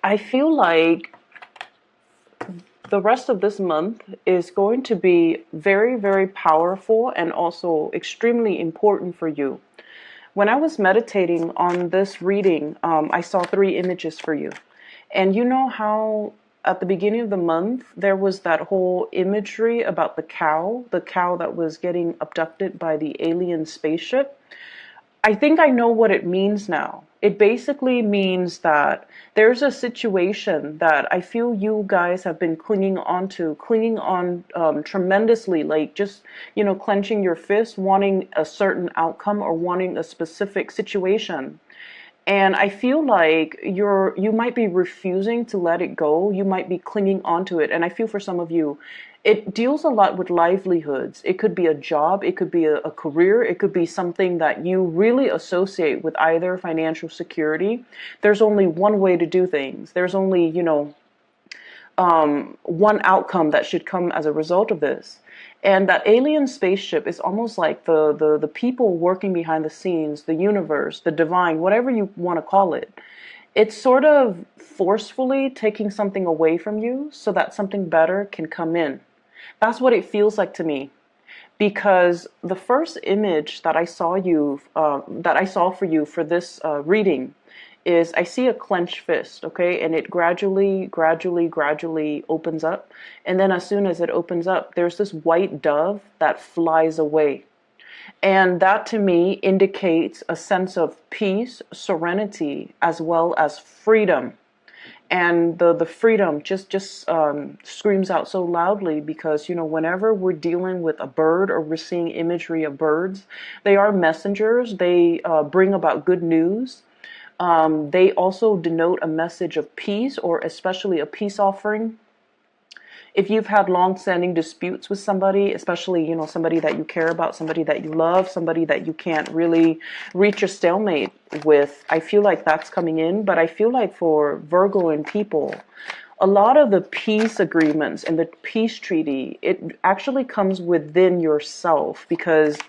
I feel like the rest of this month is going to be very, very powerful and also extremely important for you. When I was meditating on this reading, I saw three images for you. And you know how at the beginning of the month, there was that whole imagery about the cow that was getting abducted by the alien spaceship? I think I know what it means now. It basically means that there's a situation that I feel you guys have been clinging on tremendously, like just, clenching your fist, wanting a certain outcome or wanting a specific situation. And I feel like you might be refusing to let it go. You might be clinging onto it. And I feel for some of you, it deals a lot with livelihoods. It could be a job, it could be a career, it could be something that you really associate with either financial security. There's only one way to do things. There's only, one outcome that should come as a result of this. And that alien spaceship is almost like the people working behind the scenes, the universe, the divine, whatever you want to call it. It's sort of forcefully taking something away from you so that something better can come in. That's what it feels like to me. Because the first image that I saw for you for this reading is I see a clenched fist, okay, and it gradually opens up, and then as soon as it opens up, there's this white dove that flies away, and that to me indicates a sense of peace, serenity, as well as freedom. And the freedom just screams out so loudly because whenever we're dealing with a bird or we're seeing imagery of birds, they are messengers. They bring about good news. They also denote a message of peace, or especially a peace offering. If you've had long-standing disputes with somebody, especially, somebody that you care about, somebody that you love, somebody that you can't really reach a stalemate with, I feel like that's coming in. But I feel like for Virgo and people, a lot of the peace agreements and the peace treaty, it actually comes within yourself because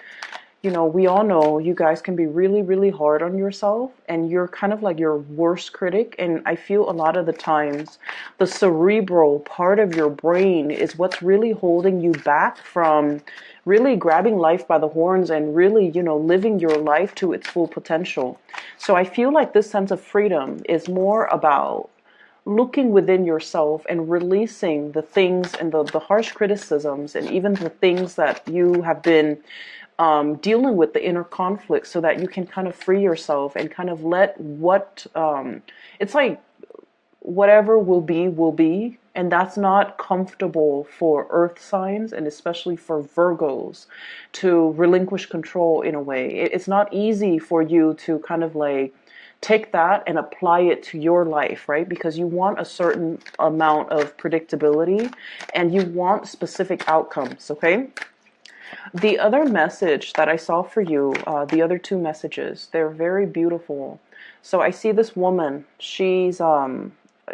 we all know you guys can be really, really hard on yourself, and you're kind of like your worst critic. And I feel a lot of the times the cerebral part of your brain is what's really holding you back from really grabbing life by the horns and really, living your life to its full potential. So I feel like this sense of freedom is more about looking within yourself and releasing the things and the harsh criticisms and even the things that you have been dealing with, the inner conflict, so that you can kind of free yourself and kind of let it's like whatever will be, will be. And that's not comfortable for earth signs, and especially for Virgos, to relinquish control in a way. It's not easy for you to kind of like take that and apply it to your life, right? Because you want a certain amount of predictability and you want specific outcomes, okay? The other message that I saw for you, the other two messages, they're very beautiful. So I see this woman. She's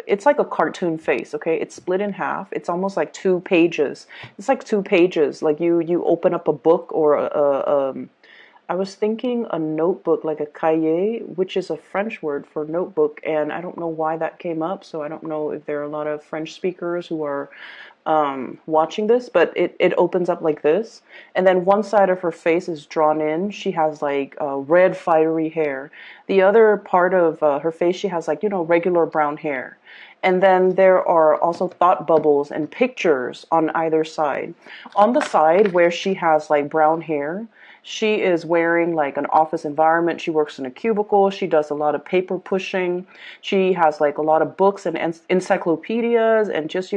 it's like a cartoon face, okay? It's split in half. It's almost like two pages. It's like two pages. Like you open up a book or I was thinking a notebook, like a cahier, which is a French word for notebook, and I don't know why that came up, so I don't know if there are a lot of French speakers who are watching this, but it opens up like this, and then one side of her face is drawn in. She has like red fiery hair. The other part of her face, she has like, regular brown hair. And then there are also thought bubbles and pictures on either side. On the side where she has like brown hair, she is wearing like an office environment. She works in a cubicle. She does a lot of paper pushing. She has like a lot of books and encyclopedias and just,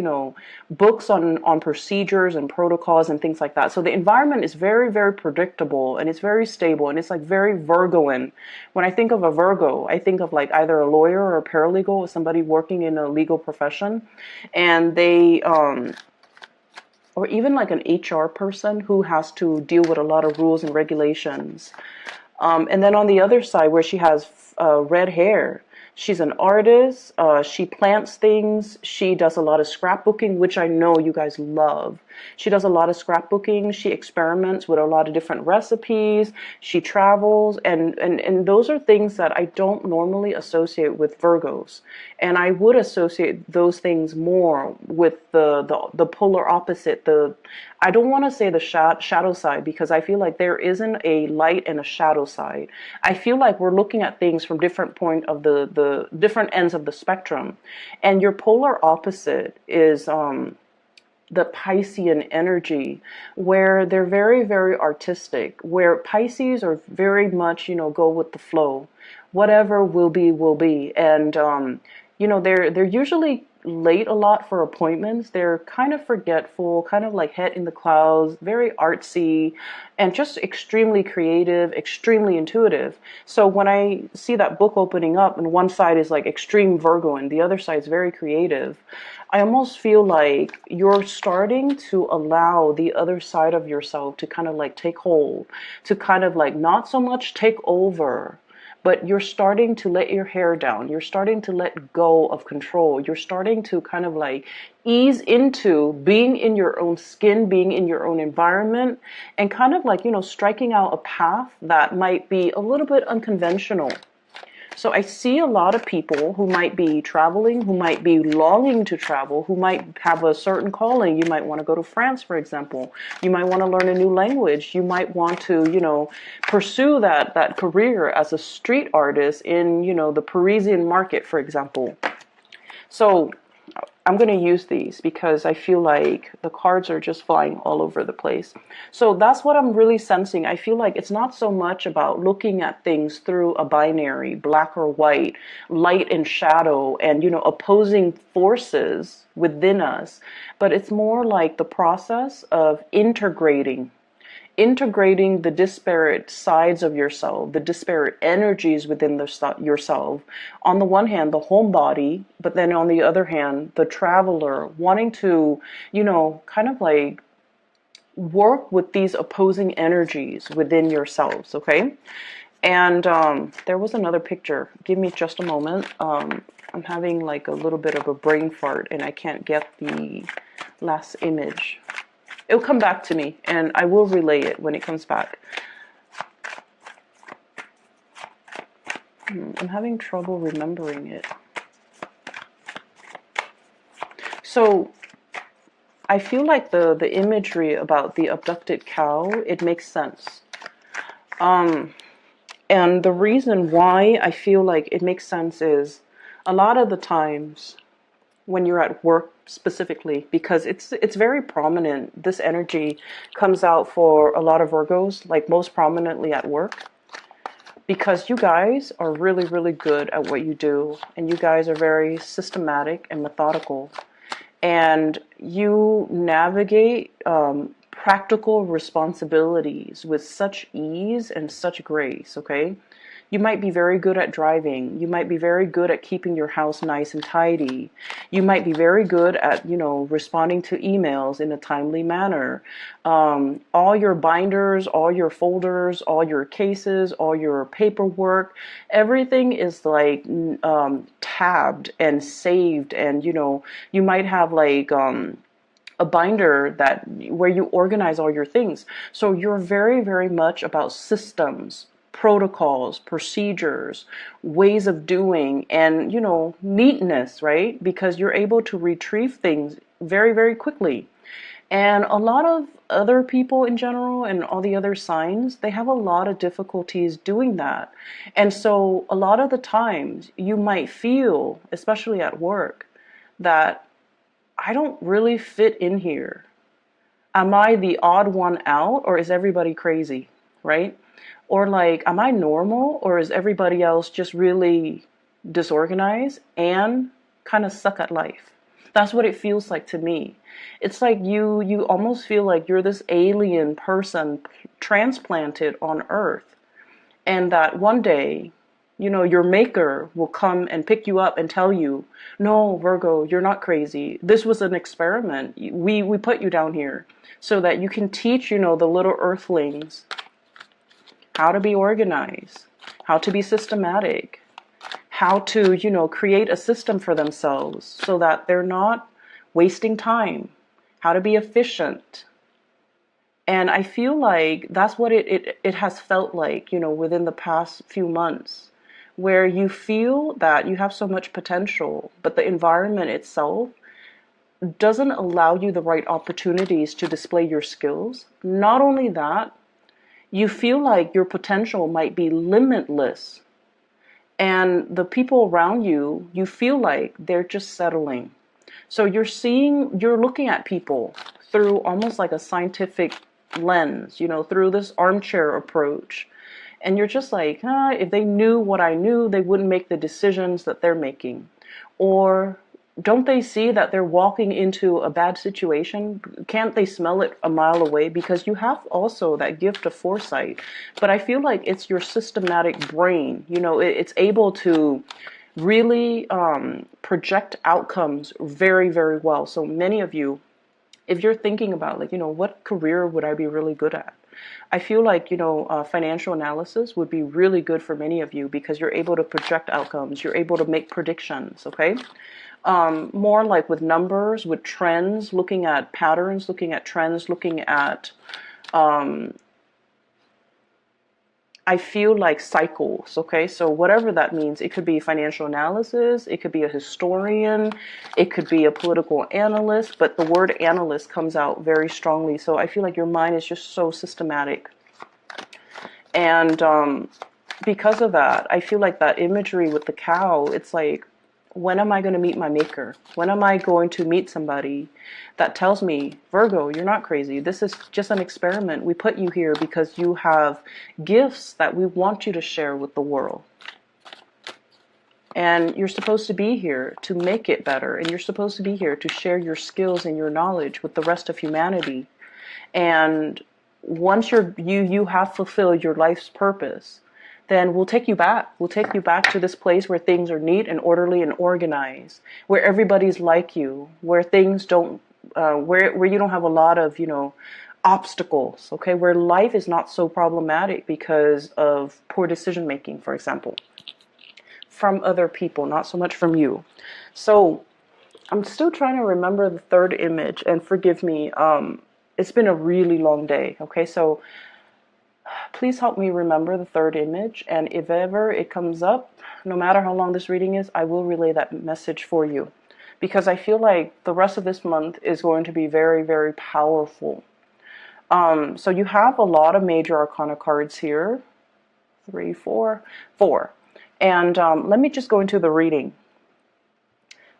books on procedures and protocols and things like that. So the environment is very, very predictable, and it's very stable, and it's like very Virgoan. When I think of a Virgo, I think of like either a lawyer or a paralegal or somebody working in a legal profession, and they or even like an HR person who has to deal with a lot of rules and regulations. And then on the other side, where she has red hair, she's an artist. She plants things. She does a lot of scrapbooking, which I know you guys love. She does a lot of scrapbooking. She experiments with a lot of different recipes. She travels, and those are things that I don't normally associate with Virgos. And I would associate those things more with the polar opposite. I don't want to say the shadow side, because I feel like there isn't a light and a shadow side. I feel like we're looking at things from different point of the different ends of the spectrum. And your polar opposite is the Piscean energy, where they're very, very artistic, where Pisces are very much, go with the flow. Whatever will be, will be. And, they're usually late a lot for appointments. They're kind of forgetful, kind of like head in the clouds, very artsy, and just extremely creative, extremely intuitive. So when I see that book opening up and one side is like extreme Virgo and the other side is very creative, I almost feel like you're starting to allow the other side of yourself to kind of like take hold, to kind of like not so much take over, but you're starting to let your hair down. You're starting to let go of control. You're starting to kind of like ease into being in your own skin, being in your own environment, and kind of like, striking out a path that might be a little bit unconventional. So I see a lot of people who might be traveling, who might be longing to travel, who might have a certain calling. You might want to go to France, for example. You might want to learn a new language. You might want to, pursue that career as a street artist in, the Parisian market, for example. So I'm going to use these because I feel like the cards are just flying all over the place. So that's what I'm really sensing. I feel like it's not so much about looking at things through a binary, black or white, light and shadow, and, opposing forces within us, but it's more like the process of integrating the disparate sides of yourself, the disparate energies within yourself. On the one hand, the homebody, but then on the other hand, the traveler, wanting to, kind of like work with these opposing energies within yourselves, okay? And there was another picture. Give me just a moment. I'm having like a little bit of a brain fart and I can't get the last image. It'll come back to me, and I will relay it when it comes back. I'm having trouble remembering it. So I feel like the imagery about the abducted cow, it makes sense. And the reason why I feel like it makes sense is a lot of the times when you're at work specifically, because it's very prominent. This energy comes out for a lot of Virgos, like most prominently at work, because you guys are really, really good at what you do, and you guys are very systematic and methodical, and you navigate practical responsibilities with such ease and such grace, okay? You might be very good at driving. You might be very good at keeping your house nice and tidy. You might be very good at, responding to emails in a timely manner. All your binders, all your folders, all your cases, all your paperwork, everything is like tabbed and saved. And, you might have like a binder where you organize all your things. So you're very, very much about systems, protocols, procedures, ways of doing, and, neatness, right? Because you're able to retrieve things very, very quickly. And a lot of other people in general and all the other signs, they have a lot of difficulties doing that. And so a lot of the times you might feel, especially at work, that I don't really fit in here. Am I the odd one out, or is everybody crazy, right? Or like, am I normal, or is everybody else just really disorganized and kind of suck at life? That's what it feels like to me. It's like you almost feel like you're this alien person transplanted on Earth, and that one day, your maker will come and pick you up and tell you, no, Virgo, you're not crazy. This was an experiment. We put you down here so that you can teach, the little earthlings how to be organized, how to be systematic, how to, create a system for themselves so that they're not wasting time how to be efficient. And I feel like that's what it has felt like, within the past few months, where you feel that you have so much potential, but the environment itself doesn't allow you the right opportunities to display your skills. Not only that, you feel like your potential might be limitless. And the people around you, you feel like they're just settling. So you're looking at people through almost like a scientific lens, through this armchair approach. And you're just like, if they knew what I knew, they wouldn't make the decisions that they're making. Or don't they see that they're walking into a bad situation? Can't they smell it a mile away? Because you have also that gift of foresight. But I feel like it's your systematic brain. It's able to really project outcomes very, very well. So many of you, if you're thinking about like, what career would I be really good at? I feel like, financial analysis would be really good for many of you because you're able to project outcomes. You're able to make predictions, okay? More like with numbers, with trends, looking at patterns, looking at trends, looking at, I feel like cycles, okay? So whatever that means, it could be financial analysis, it could be a historian, it could be a political analyst, but the word analyst comes out very strongly. So I feel like your mind is just so systematic. And because of that, I feel like that imagery with the cow, it's like, when am I going to meet my maker? When am I going to meet somebody that tells me, Virgo, you're not crazy. This is just an experiment. We put you here because you have gifts that we want you to share with the world. And you're supposed to be here to make it better. And you're supposed to be here to share your skills and your knowledge with the rest of humanity. And once you have fulfilled your life's purpose, then we'll take you back. We'll take you back to this place where things are neat and orderly and organized, where everybody's like you, where things don't, where you don't have a lot of, obstacles, okay? Where life is not so problematic because of poor decision making, for example, from other people, not so much from you. So I'm still trying to remember the third image, and forgive me, it's been a really long day, okay? So please help me remember the third image, and if ever it comes up, no matter how long this reading is, I will relay that message for you, because I feel like the rest of this month is going to be very, very powerful. So you have a lot of major arcana cards here, 3, 4, 4, and let me just go into the reading.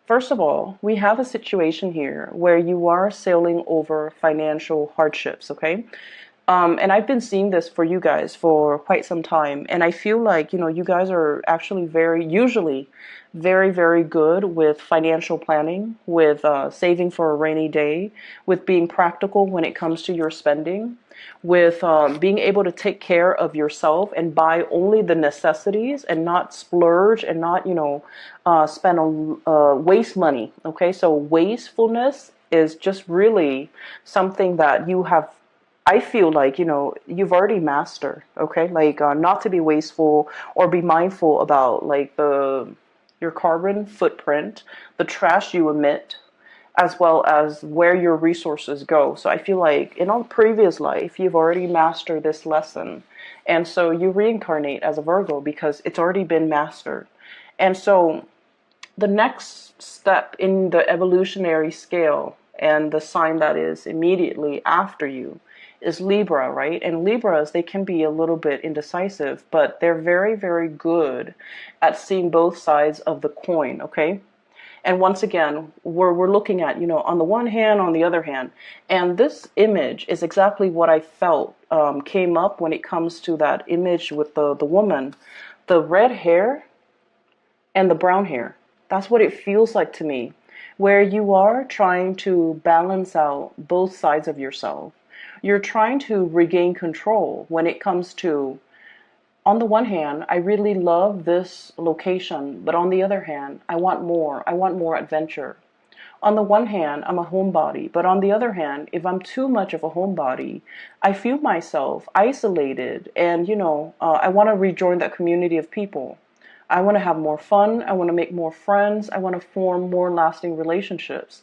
First of all, we have a situation here where you are sailing over financial hardships, okay? And I've been seeing this for you guys for quite some time. And I feel like, you guys are actually usually very, very good with financial planning, with saving for a rainy day, with being practical when it comes to your spending, with being able to take care of yourself and buy only the necessities and not splurge and not, spend waste money. Okay, so wastefulness is just really something that you have, I feel like, you've already mastered, okay? Like, not to be wasteful or be mindful about, like, your carbon footprint, the trash you emit, as well as where your resources go. So I feel like in a previous life, you've already mastered this lesson. And so you reincarnate as a Virgo because it's already been mastered. And so the next step in the evolutionary scale, and the sign that is immediately after you, is Libra, right? And Libras, they can be a little bit indecisive, but they're very, very good at seeing both sides of the coin, okay? And once again, we're looking at, on the one hand, on the other hand. And this image is exactly what I felt came up when it comes to that image with the woman. The red hair and the brown hair. That's what it feels like to me, where you are trying to balance out both sides of yourself. You're trying to regain control when it comes to, on the one hand, I really love this location, but on the other hand, I want more. I want more adventure. On the one hand, I'm a homebody, but on the other hand, if I'm too much of a homebody, I feel myself isolated, and, I want to rejoin that community of people. I want to have more fun. I want to make more friends. I want to form more lasting relationships.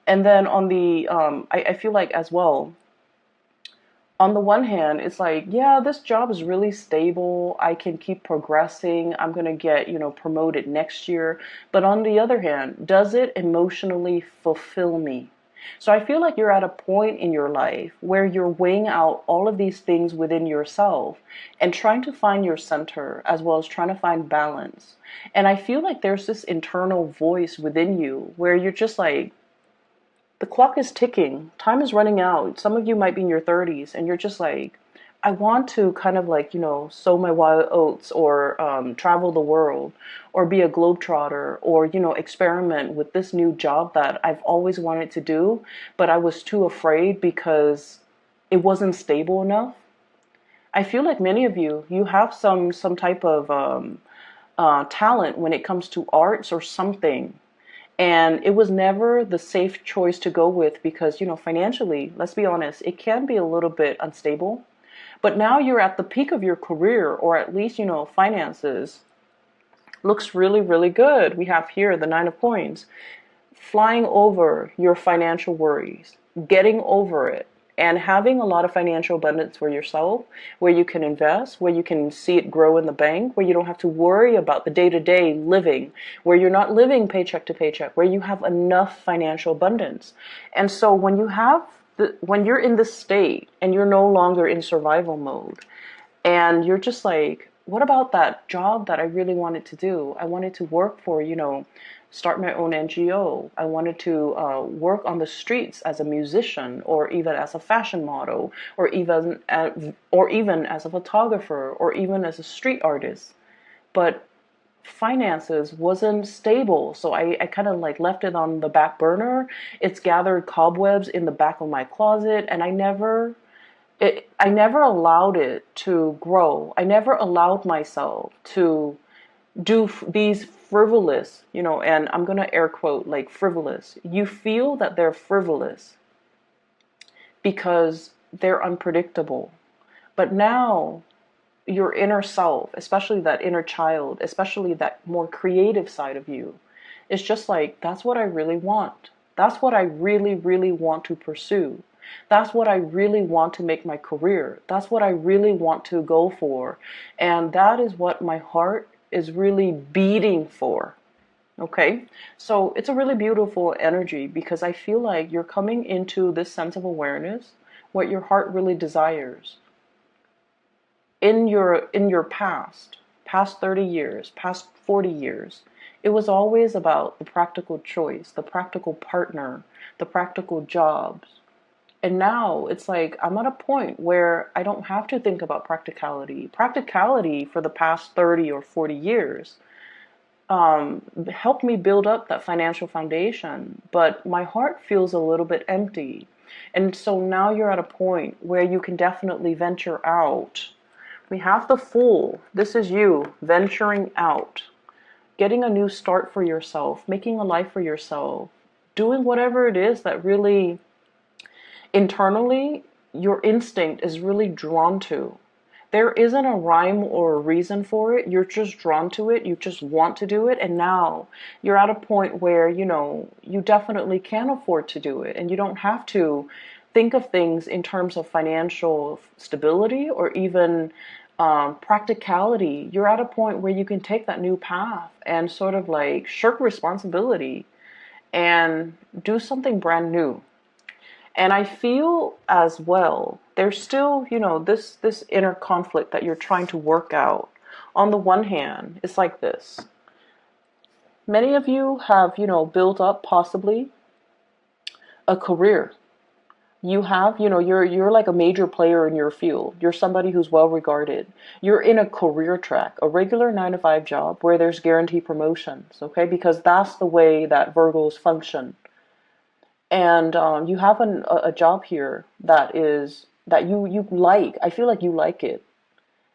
And then on the, I feel like as well, on the one hand, it's like, yeah, this job is really stable. I can keep progressing. I'm going to get, promoted next year. But on the other hand, does it emotionally fulfill me? So I feel like you're at a point in your life where you're weighing out all of these things within yourself and trying to find your center as well as trying to find balance. And I feel like there's this internal voice within you where you're just like, the clock is ticking. Time is running out. Some of you might be in your 30s and you're just like, I want to kind of like, sow my wild oats or travel the world or be a globetrotter or, experiment with this new job that I've always wanted to do, but I was too afraid because it wasn't stable enough. I feel like many of you have some type of talent when it comes to arts or something. And it was never the safe choice to go with because, financially, let's be honest, it can be a little bit unstable. But now you're at the peak of your career, or at least, finances looks really, really good. We have here the Nine of Coins, flying over your financial worries, getting over it, and having a lot of financial abundance for yourself, where you can invest, where you can see it grow in the bank, where you don't have to worry about the day-to-day living, where you're not living paycheck to paycheck, where you have enough financial abundance. And so when you're in this state and you're no longer in survival mode, and you're just like, what about that job that I really wanted to do? I wanted to work for, start my own NGO. I wanted to work on the streets as a musician, or even as a fashion model, or even as a photographer, or even as a street artist. But finances wasn't stable, so I kind of like left it on the back burner. It's gathered cobwebs in the back of my closet, and I never allowed it to grow. I never allowed myself to do these frivolous, and I'm going to air quote like frivolous. You feel that they're frivolous because they're unpredictable. But now your inner self, especially that inner child, especially that more creative side of you, is just like, that's what I really want. That's what I really, really want to pursue. That's what I really want to make my career. That's what I really want to go for. And that is what my heart is really beating for. Okay? So it's a really beautiful energy because I feel like you're coming into this sense of awareness, what your heart really desires. In your past 30 years, past 40 years, it was always about the practical choice, the practical partner, the practical jobs. And now it's like I'm at a point where I don't have to think about practicality. Practicality for the past 30 or 40 years helped me build up that financial foundation. But my heart feels a little bit empty. And so now you're at a point where you can definitely venture out. We have the Fool. This is you venturing out, getting a new start for yourself, making a life for yourself, doing whatever it is that really internally your instinct is really drawn to. There isn't a rhyme or a reason for it. You're just drawn to it. You just want to do it. And now you're at a point where, you definitely can afford to do it. And you don't have to think of things in terms of financial stability or even practicality. You're at a point where you can take that new path and sort of like shirk responsibility and do something brand new. And I feel as well, there's still, this inner conflict that you're trying to work out. On the one hand, it's like this. Many of you have, built up possibly a career. You have, you're like a major player in your field. You're somebody who's well regarded. You're in a career track, a regular 9-to-5 job where there's guaranteed promotions, okay? Because that's the way that Virgos function. And you have a job here that you like. I feel like you like it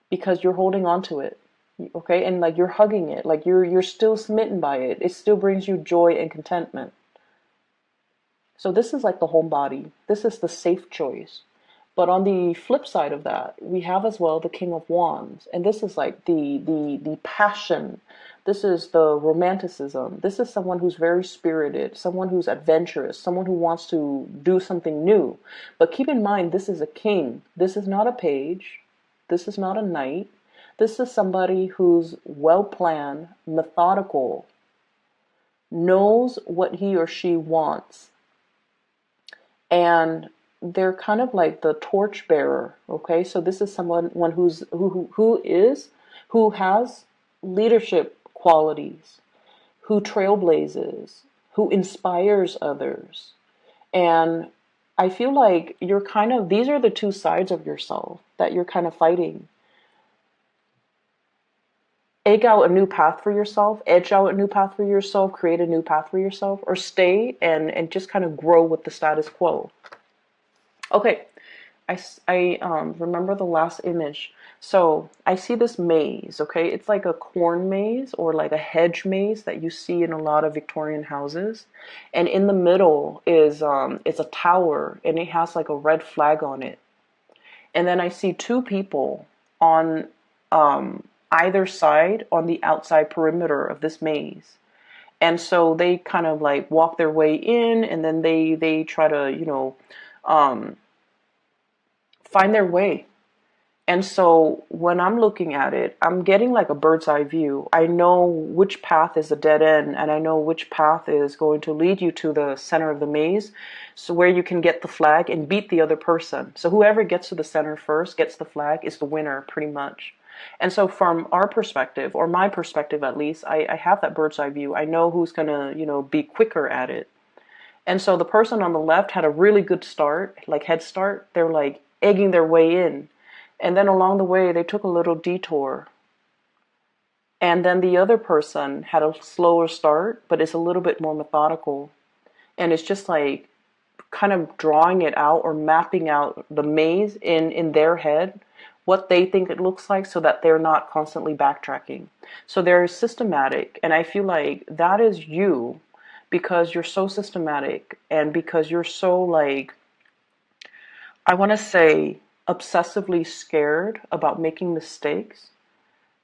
because you're holding on to it, okay? And like you're hugging it, like you're still smitten by it. It still brings you joy and contentment. So this is like the homebody. This is the safe choice. But on the flip side of that, we have as well the King of Wands, and this is like the passion, This is the romanticism. This is someone who's very spirited, someone who's adventurous, someone who wants to do something new. But keep in mind, this is a king. This is not a page. This is not a knight. This is somebody who's well planned, methodical, knows what he or she wants. And they're kind of like the torchbearer. Okay, so this is someone who has leadership qualities, who trailblazes, who inspires others. And I feel like you're kind of, these are the two sides of yourself that you're kind of fighting. Egg out a new path for yourself, edge out a new path for yourself, create a new path for yourself, or stay and just kind of grow with the status quo. Okay, I remember the last image. So I see this maze, okay? It's like a corn maze or like a hedge maze that you see in a lot of Victorian houses. And in the middle is it's a tower and it has like a red flag on it. And then I see two people on either side on the outside perimeter of this maze. And so they kind of like walk their way in and then they try to, find their way. And so when I'm looking at it, I'm getting like a bird's eye view. I know which path is a dead end and I know which path is going to lead you to the center of the maze. So where you can get the flag and beat the other person. So whoever gets to the center first, gets the flag, is the winner pretty much. And so from our perspective, or my perspective at least, I have that bird's eye view. I know who's going to, be quicker at it. And so the person on the left had a really good start, like head start. They're like egging their way in. And then along the way, they took a little detour. And then the other person had a slower start, but it's a little bit more methodical. And it's just like kind of drawing it out or mapping out the maze in their head, what they think it looks like so that they're not constantly backtracking. So they're systematic. And I feel like that is you because you're so systematic and because you're so like, I want to say, obsessively scared about making mistakes,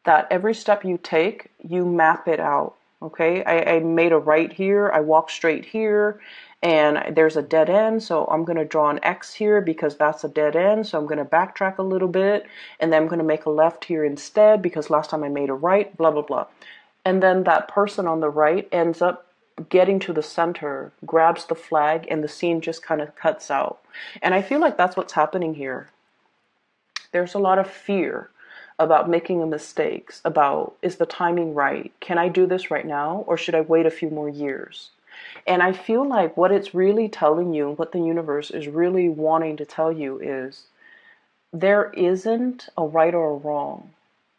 that every step you take, you map it out. Okay, I made a right here, I walk straight here, and there's a dead end, so I'm going to draw an X here because that's a dead end, so I'm going to backtrack a little bit, and then I'm going to make a left here instead because last time I made a right, blah, blah, blah. And then that person on the right ends up getting to the center, grabs the flag, and the scene just kind of cuts out. And I feel like that's what's happening here. There's a lot of fear about making mistakes, about is the timing right? Can I do this right now or should I wait a few more years? And I feel like what it's really telling you, what the universe is really wanting to tell you is there isn't a right or a wrong.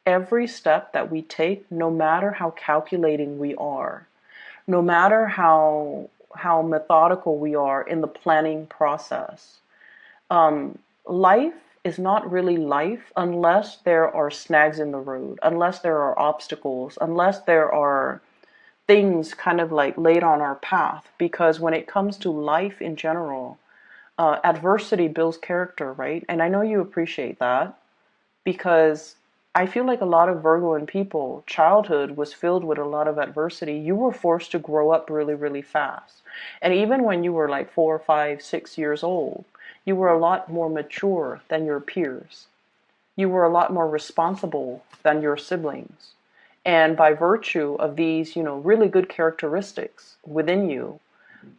Every step that we take, no matter how calculating we are, no matter how methodical we are in the planning process, life is not really life unless there are snags in the road, unless there are obstacles, unless there are things kind of like laid on our path. Because when it comes to life in general, adversity builds character, right? And I know you appreciate that because I feel like a lot of Virgoan people, childhood was filled with a lot of adversity. You were forced to grow up really, really fast. And even when you were like 4, 5, 6 years old, you were a lot more mature than your peers. You were a lot more responsible than your siblings. And by virtue of these, really good characteristics within you,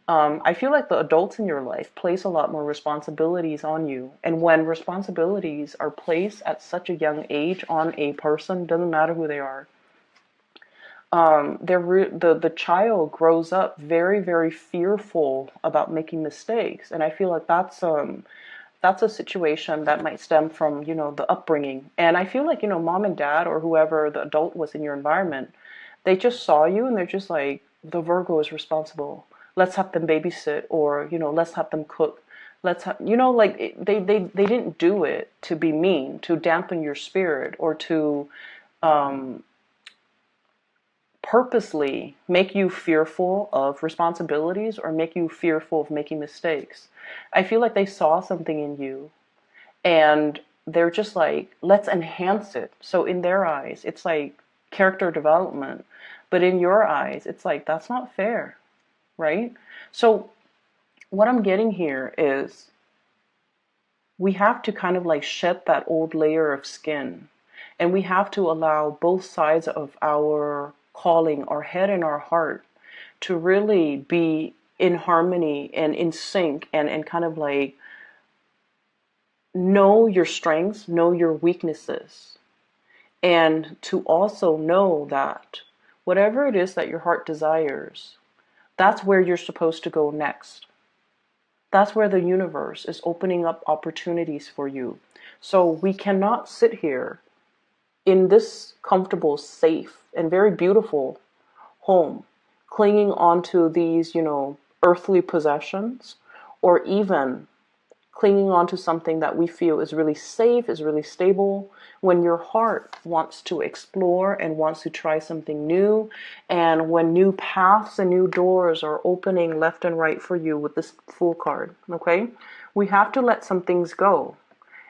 I feel like the adults in your life place a lot more responsibilities on you. And when responsibilities are placed at such a young age on a person, doesn't matter who they are, the child grows up very, very fearful about making mistakes. And I feel like that's a situation that might stem from, the upbringing. And I feel like, mom and dad or whoever the adult was in your environment, they just saw you and they're just like, the Virgo is responsible. Let's have them babysit, or, let's have them cook. Let's have, they didn't do it to be mean, to dampen your spirit, or to purposely make you fearful of responsibilities or make you fearful of making mistakes. I feel like they saw something in you and they're just like, let's enhance it. So in their eyes, it's like character development. But in your eyes, it's like, that's not fair, right? So what I'm getting here is we have to kind of like shed that old layer of skin, and we have to allow both sides of our calling, our head and our heart, to really be in harmony and in sync, and kind of like know your strengths, know your weaknesses, and to also know that whatever it is that your heart desires, that's where you're supposed to go next. That's where the universe is opening up opportunities for you. So we cannot sit here in this comfortable, safe, and very beautiful home, clinging onto these, earthly possessions, or even clinging onto something that we feel is really safe, is really stable, when your heart wants to explore and wants to try something new, and when new paths and new doors are opening left and right for you with this Fool card, okay? We have to let some things go.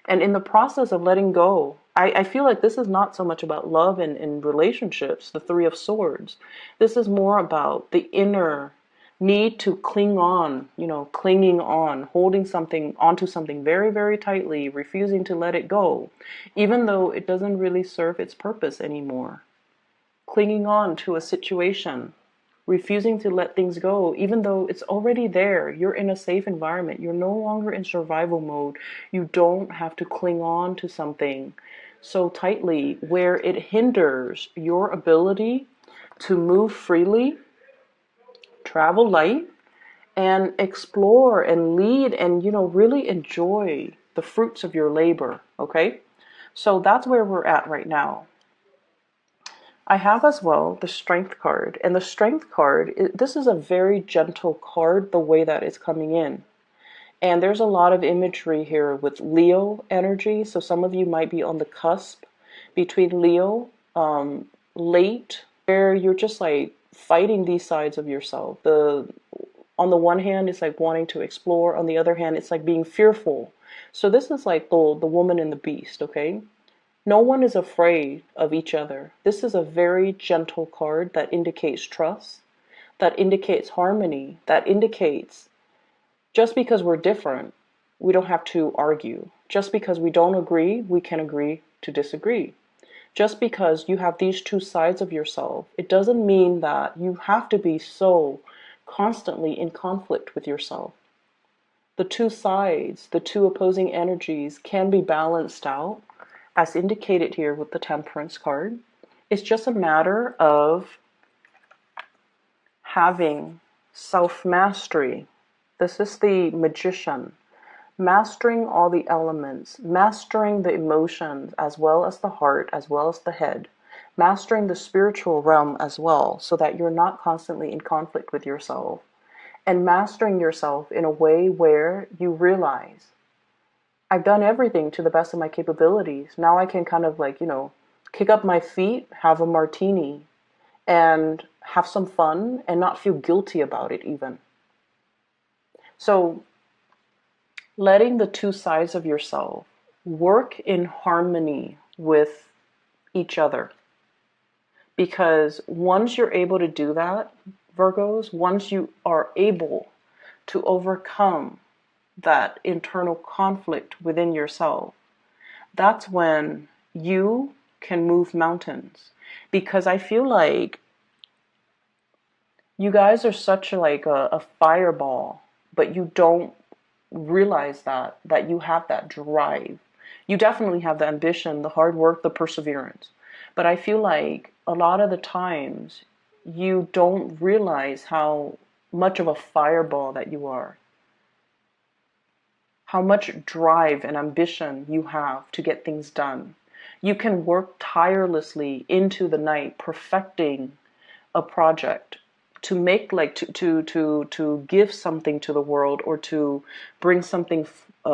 And in the process of letting go, I feel like this is not so much about love and relationships, the Three of Swords. This is more about the inner need to cling on, clinging on, holding something onto something very, very tightly, refusing to let it go, even though it doesn't really serve its purpose anymore. Clinging on to a situation, refusing to let things go, even though it's already there. You're in a safe environment. You're no longer in survival mode. You don't have to cling on to something so tightly where it hinders your ability to move freely, travel light, and explore and lead and, really enjoy the fruits of your labor, okay? So that's where we're at right now. I have as well the Strength card, and the Strength card, this is a very gentle card the way that it's coming in. And there's a lot of imagery here with Leo energy, so some of you might be on the cusp between Leo, late, where you're just like fighting these sides of yourself. On the one hand, it's like wanting to explore. On the other hand, it's like being fearful. So this is like the woman and the beast, okay? No one is afraid of each other. This is a very gentle card that indicates trust, that indicates harmony, that indicates just because we're different, we don't have to argue. Just because we don't agree, we can agree to disagree. Just because you have these two sides of yourself, it doesn't mean that you have to be so constantly in conflict with yourself. The two sides, the two opposing energies can be balanced out, as indicated here with the Temperance card. It's just a matter of having self-mastery. This is the Magician. Mastering all the elements, mastering the emotions as well as the heart, as well as the head, mastering the spiritual realm as well, so that you're not constantly in conflict with yourself, and mastering yourself in a way where you realize, I've done everything to the best of my capabilities. Now I can kind of like, kick up my feet, have a martini, and have some fun and not feel guilty about it even. So letting the two sides of yourself work in harmony with each other. Because once you're able to do that, Virgos, once you are able to overcome that internal conflict within yourself, that's when you can move mountains. Because I feel like you guys are such like a fireball, but you don't realize that you have that drive. You definitely have the ambition, the hard work, the perseverance. But I feel like a lot of the times you don't realize how much of a fireball that you are. How much drive and ambition you have to get things done. You can work tirelessly into the night perfecting a project, to make like to give something to the world, or to bring something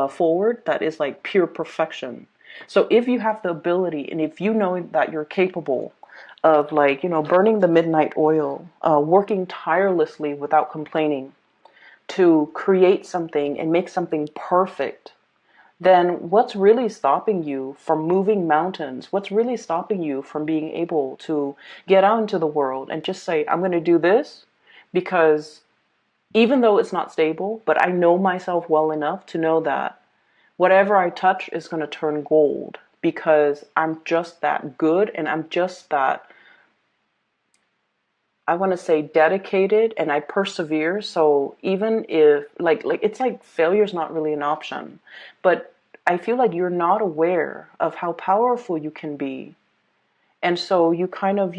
forward that is like pure perfection. So if you have the ability, and if you know that you're capable of like, burning the midnight oil, working tirelessly without complaining to create something and make something perfect, then what's really stopping you from moving mountains? What's really stopping you from being able to get out into the world and just say, I'm going to do this because even though it's not stable, but I know myself well enough to know that whatever I touch is going to turn gold because I'm just that good and I'm just that, I want to say, dedicated, and I persevere. So even if like it's like failure's not really an option, but I feel like you're not aware of how powerful you can be. And so you kind of,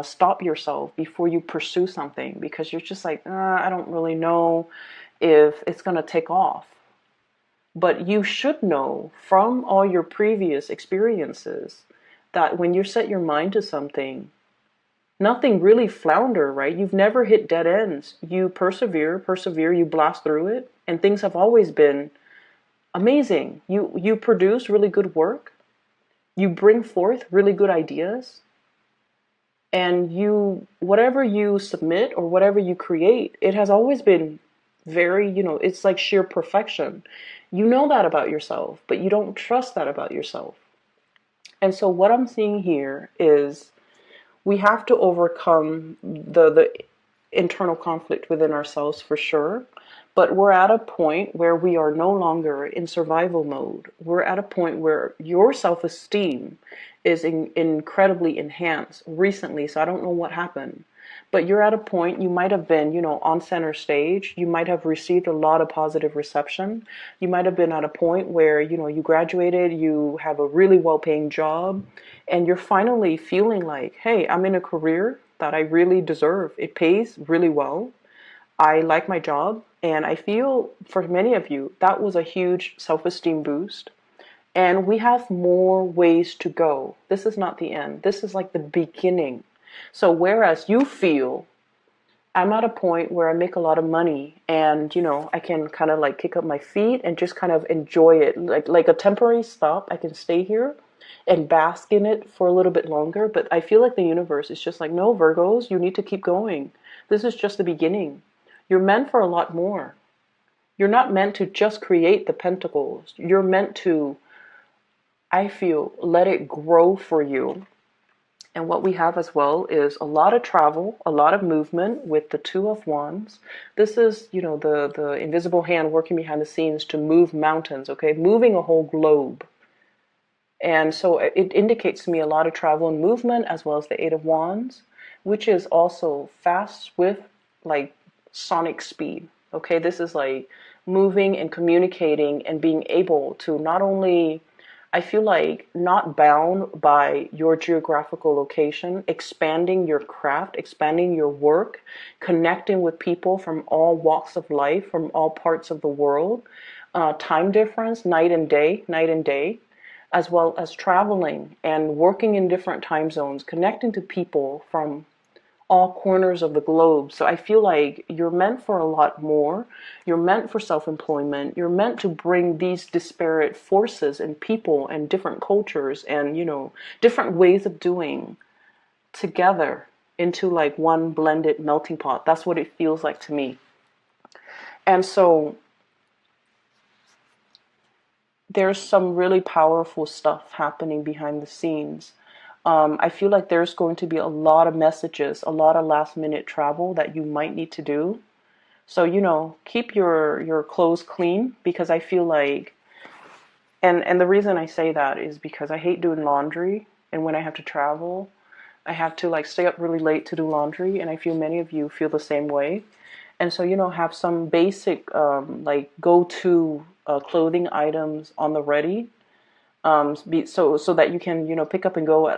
stop yourself before you pursue something because you're just like, I don't really know if it's going to take off. But you should know from all your previous experiences that when you set your mind to something, nothing really flounder, right? You've never hit dead ends. You persevere, you blast through it, and things have always been amazing. You produce really good work. You bring forth really good ideas, and you whatever you submit or whatever you create, it has always been very, it's like sheer perfection. You know that about yourself, but you don't trust that about yourself. And so what I'm seeing here is we have to overcome the internal conflict within ourselves for sure. But we're at a point where we are no longer in survival mode. We're at a point where your self-esteem is incredibly enhanced recently. So I don't know what happened. But you're at a point, you might have been, on center stage. You might have received a lot of positive reception. You might have been at a point where, you graduated, you have a really well-paying job, and you're finally feeling like, hey, I'm in a career that I really deserve. It pays really well. I like my job. And I feel for many of you, that was a huge self-esteem boost. And we have more ways to go. This is not the end. This is like the beginning. So whereas you feel, I'm at a point where I make a lot of money and, I can kind of like kick up my feet and just kind of enjoy it. Like a temporary stop. I can stay here and bask in it for a little bit longer. But I feel like the universe is just like, no, Virgos, you need to keep going. This is just the beginning. You're meant for a lot more. You're not meant to just create the pentacles. You're meant to, I feel, let it grow for you. And what we have as well is a lot of travel, a lot of movement with the Two of Wands. This is, the invisible hand working behind the scenes to move mountains, okay? Moving a whole globe. And so it indicates to me a lot of travel and movement as well as the Eight of Wands, which is also fast with like sonic speed. Okay, this is like moving and communicating and being able to not only, I feel like, not bound by your geographical location, expanding your craft, expanding your work, connecting with people from all walks of life, from all parts of the world, time difference, night and day, as well as traveling and working in different time zones, connecting to people from all corners of the globe. So I feel like you're meant for a lot more. You're meant for self-employment. You're meant to bring these disparate forces and people and different cultures and, different ways of doing together into like one blended melting pot. That's what it feels like to me. And so there's some really powerful stuff happening behind the scenes. I feel like there's going to be a lot of messages, a lot of last minute travel that you might need to do. So, keep your clothes clean because I feel like, and the reason I say that is because I hate doing laundry. And when I have to travel, I have to like stay up really late to do laundry. And I feel many of you feel the same way. And so, have some basic like go-to clothing items on the ready. So that you can, pick up and go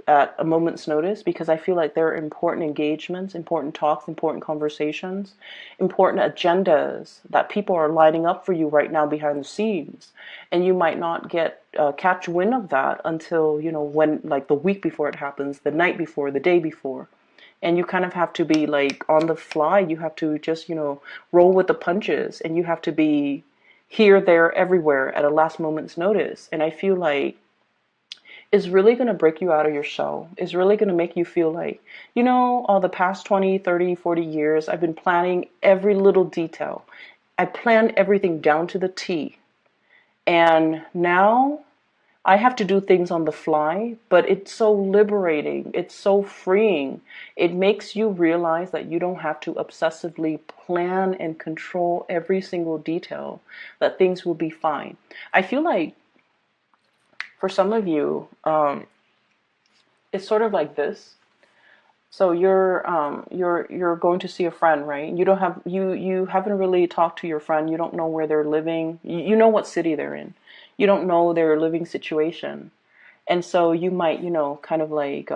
at a moment's notice, because I feel like there are important engagements, important talks, important conversations, important agendas that people are lining up for you right now behind the scenes. And you might not catch wind of that until, when, like the week before it happens, the night before, the day before. And you kind of have to be like on the fly. You have to just, roll with the punches, and you have to be here, there, everywhere at a last moment's notice. And I feel like it's really going to break you out of your shell. It's really going to make you feel like, all the past 20, 30, 40 years, I've been planning every little detail. I planned everything down to the T. And now I have to do things on the fly, but it's so liberating. It's so freeing. It makes you realize that you don't have to obsessively plan and control every single detail, that things will be fine. I feel like for some of you, it's sort of like this. So you're going to see a friend, right? You haven't really talked to your friend. You don't know where they're living. You know what city they're in. You don't know their living situation. And so you might, kind of like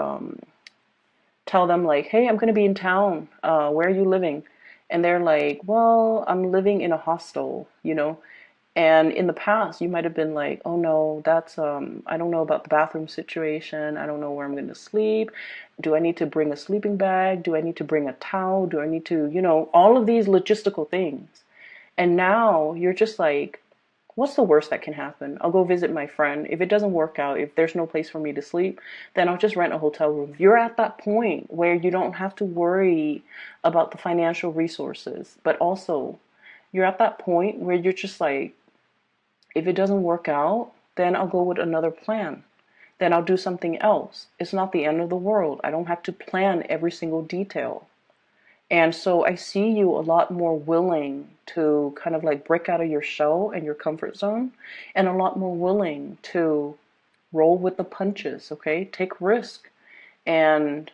tell them like, "Hey, I'm going to be in town. Where are you living?" And they're like, "Well, I'm living in a hostel." And in the past, you might have been like, "Oh no, that's I don't know about the bathroom situation. I don't know where I'm going to sleep. Do I need to bring a sleeping bag? Do I need to bring a towel? Do I need to, all of these logistical things." And now you're just like, what's the worst that can happen? I'll go visit my friend. If it doesn't work out, if there's no place for me to sleep, then I'll just rent a hotel room. You're at that point where you don't have to worry about the financial resources, but also you're at that point where you're just like, if it doesn't work out, then I'll go with another plan. Then I'll do something else. It's not the end of the world. I don't have to plan every single detail. And so I see you a lot more willing to kind of like break out of your shell and your comfort zone, and a lot more willing to roll with the punches, okay? Take risk and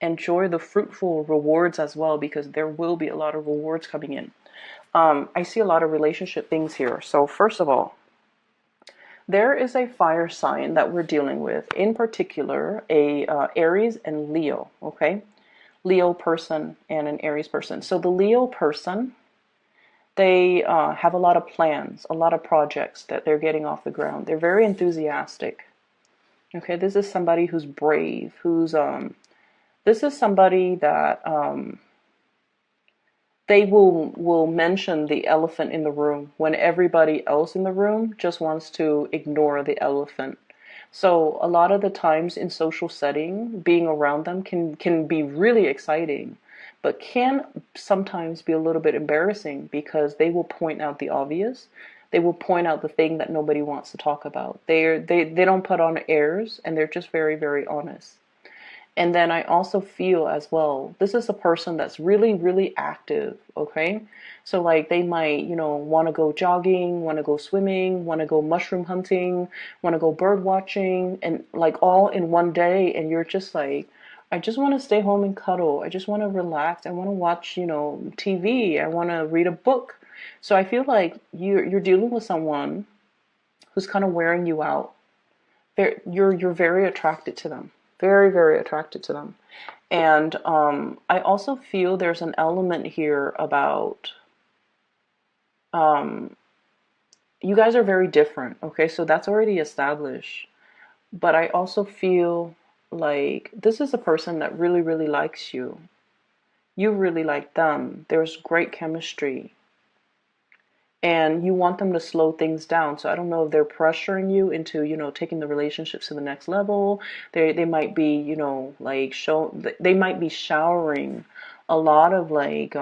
enjoy the fruitful rewards as well, because there will be a lot of rewards coming in. I see a lot of relationship things here. So first of all, there is a fire sign that we're dealing with, in particular, a Aries and Leo, okay? Leo person and an Aries person. So the Leo person, they have a lot of plans, a lot of projects that they're getting off the ground. They're very enthusiastic. Okay, this is somebody who's brave, this is somebody that they will mention the elephant in the room when everybody else in the room just wants to ignore the elephant. So a lot of the times in social setting, being around them can be really exciting, but can sometimes be a little bit embarrassing, because they will point out the obvious. They will point out the thing that nobody wants to talk about. They don't put on airs, and they're just very, very honest. And then I also feel as well, this is a person that's really, really active, okay? So like they might, want to go jogging, want to go swimming, want to go mushroom hunting, want to go bird watching, and like all in one day. And you're just like, I just want to stay home and cuddle. I just want to relax. I want to watch, TV. I want to read a book. So I feel like you're dealing with someone who's kind of wearing you out. You're very attracted to them, very, very attracted to them. And I also feel there's an element here about you guys are very different. Okay, so that's already established. But I also feel like this is a person that really, really likes you. You really like them. There's great chemistry, and you want them to slow things down. So I don't know if they're pressuring you into, taking the relationships to the next level. They might be, they might be showering a lot of like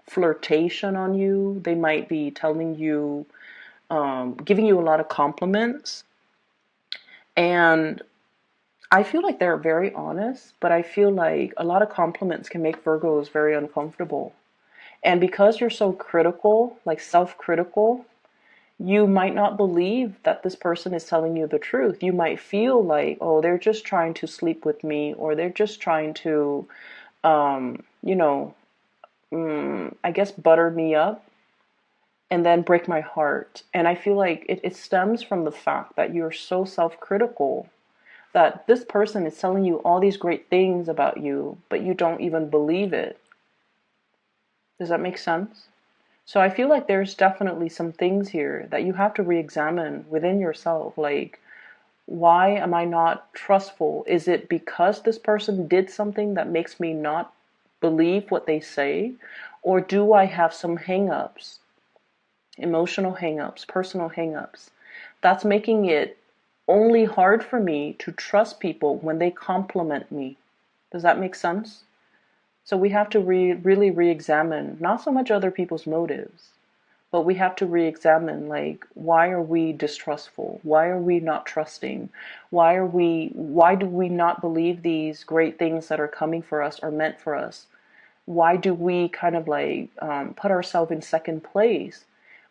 flirtation on you. They might be telling you, giving you a lot of compliments. And I feel like they're very honest, but I feel like a lot of compliments can make Virgos very uncomfortable. And because you're so critical, like self-critical, you might not believe that this person is telling you the truth. You might feel like, oh, they're just trying to sleep with me, or they're just trying to, um, you know, I guess butter me up and then break my heart. And I feel like it stems from the fact that you're so self-critical that this person is telling you all these great things about you, but you don't even believe it. Does that make sense? So I feel like there's definitely some things here that you have to re-examine within yourself. Like, why am I not trustful? Is it because this person did something that makes me not believe what they say? Or do I have some hang-ups, emotional hang-ups, personal hang-ups, that's making it only hard for me to trust people when they compliment me? Does that make sense? So we have to really re-examine not so much other people's motives, But we have to re-examine, like, why are we distrustful? Why are we not trusting? Why do we not believe these great things that are coming for us are meant for us? Why do we kind of like put ourselves in second place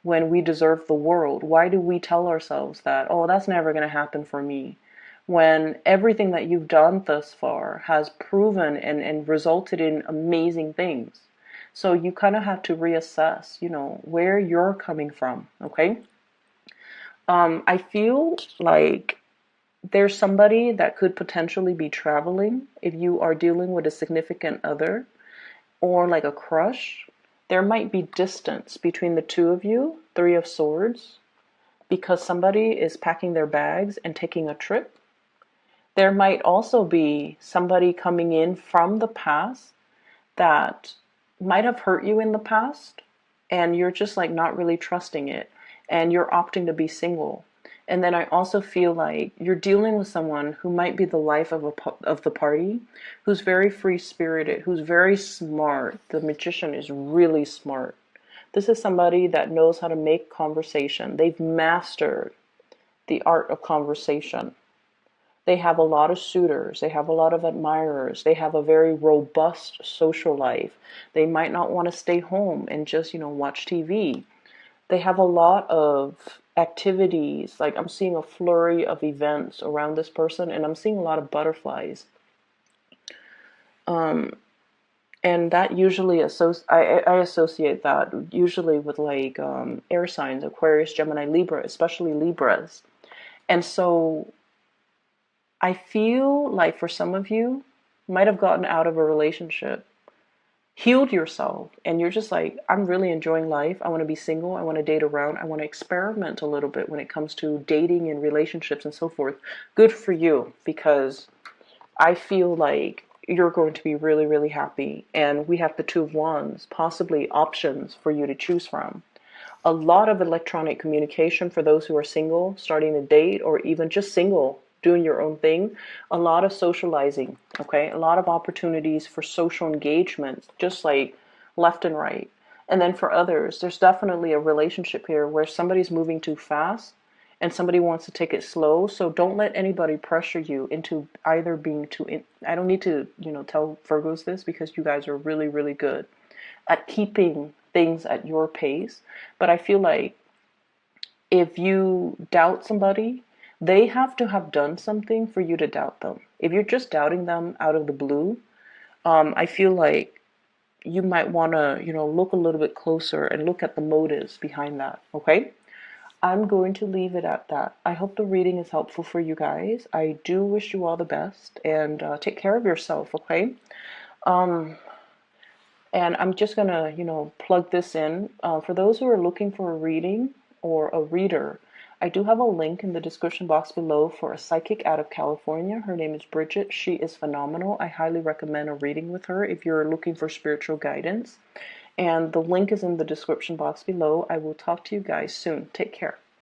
when we deserve the world? Why do we tell ourselves that, oh, that's never going to happen for me? When everything that you've done thus far has proven and resulted in amazing things. So you kind of have to reassess, where you're coming from, okay? I feel like there's somebody that could potentially be traveling if you are dealing with a significant other or like a crush. There might be distance between the two of you, Three of Swords, because somebody is packing their bags and taking a trip. There might also be somebody coming in from the past that might have hurt you in the past, and you're just like not really trusting it, and you're opting to be single. And then I also feel like you're dealing with someone who might be the life of the party, who's very free-spirited, who's very smart. The magician is really smart. This is somebody that knows how to make conversation. They've mastered the art of conversation. They have a lot of suitors. They have a lot of admirers. They have a very robust social life. They might not want to stay home and just, watch TV. They have a lot of activities. Like, I'm seeing a flurry of events around this person, and I'm seeing a lot of butterflies. And that usually I associate that usually with like air signs, Aquarius, Gemini, Libra, especially Libras. And so I feel like for some of you might have gotten out of a relationship, healed yourself, and you're just like, I'm really enjoying life. I want to be single. I want to date around. I want to experiment a little bit when it comes to dating and relationships and so forth. Good for you, because I feel like you're going to be really, really happy. And we have the Two of Wands, possibly options for you to choose from. A lot of electronic communication for those who are single, starting a date, or even just single, doing your own thing. A lot of socializing, okay? A lot of opportunities for social engagement, just like left and right. And then for others, there's definitely a relationship here where somebody's moving too fast and somebody wants to take it slow. So don't let anybody pressure you into either being I don't need to, tell Virgos this, because you guys are really, really good at keeping things at your pace. But I feel like if you doubt somebody, they have to have done something for you to doubt them. If you're just doubting them out of the blue, I feel like you might want to, look a little bit closer and look at the motives behind that, okay? I'm going to leave it at that. I hope the reading is helpful for you guys. I do wish you all the best, and take care of yourself, okay? And I'm just going to, plug this in. For those who are looking for a reading or a reader, I do have a link in the description box below for a psychic out of California. Her name is Bridget. She is phenomenal. I highly recommend a reading with her if you're looking for spiritual guidance. And the link is in the description box below. I will talk to you guys soon. Take care.